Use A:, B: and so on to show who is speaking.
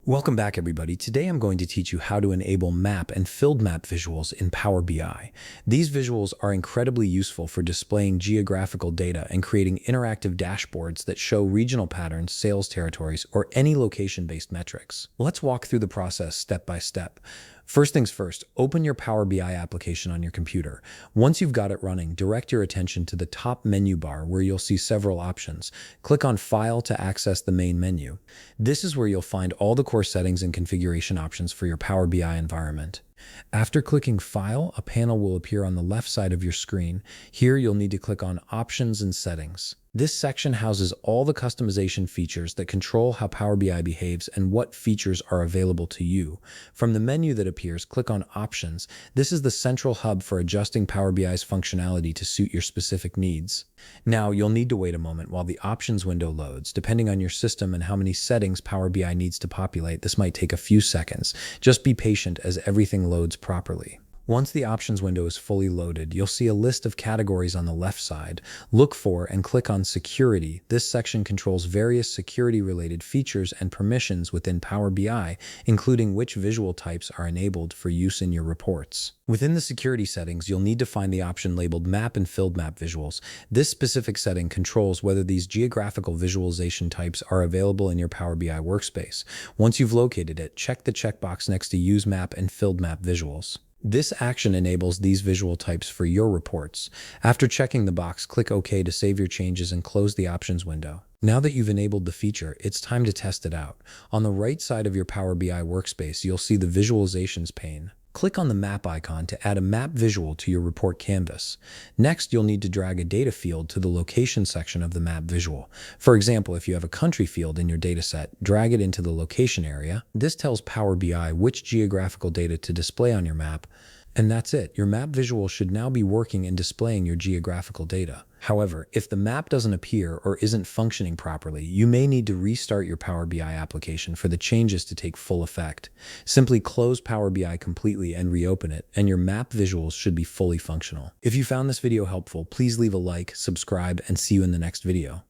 A: Welcome back, everybody. Today I'm going to teach you how to enable map and filled map visuals in Power BI. These visuals are incredibly useful for displaying geographical data and creating interactive dashboards that show regional patterns, sales territories, or any location-based metrics. Let's walk through the process step by step. First things first, open your Power BI application on your computer. Once you've got it running, direct your attention to the top menu bar where you'll see several options. Click on File to access the main menu. This is where you'll find all the core settings and configuration options for your Power BI environment. After clicking File, a panel will appear on the left side of your screen. Here you'll need to click on Options and Settings. This section houses all the customization features that control how Power BI behaves and what features are available to you. From the menu that appears, click on Options. This is the central hub for adjusting Power BI's functionality to suit your specific needs. Now, you'll need to wait a moment while the Options window loads. Depending on your system and how many settings Power BI needs to populate, this might take a few seconds. Just be patient as everything loads properly. Once the options window is fully loaded, you'll see a list of categories on the left side. Look for and click on Security. This section controls various security-related features and permissions within Power BI, including which visual types are enabled for use in your reports. Within the security settings, you'll need to find the option labeled Map and Filled Map Visuals. This specific setting controls whether these geographical visualization types are available in your Power BI workspace. Once you've located it, check the checkbox next to Use Map and Filled Map Visuals. This action enables these visual types for your reports. After checking the box, click OK to save your changes and close the options window. Now that you've enabled the feature, it's time to test it out. On the right side of your Power BI workspace, you'll see the Visualizations pane. Click on the map icon to add a map visual to your report canvas. Next, you'll need to drag a data field to the location section of the map visual. For example, if you have a country field in your dataset, drag it into the location area. This tells Power BI which geographical data to display on your map. And that's it. Your map visual should now be working and displaying your geographical data. However, if the map doesn't appear or isn't functioning properly, you may need to restart your Power BI application for the changes to take full effect. Simply close Power BI completely and reopen it, and your map visuals should be fully functional. If you found this video helpful, please leave a like, subscribe, and see you in the next video.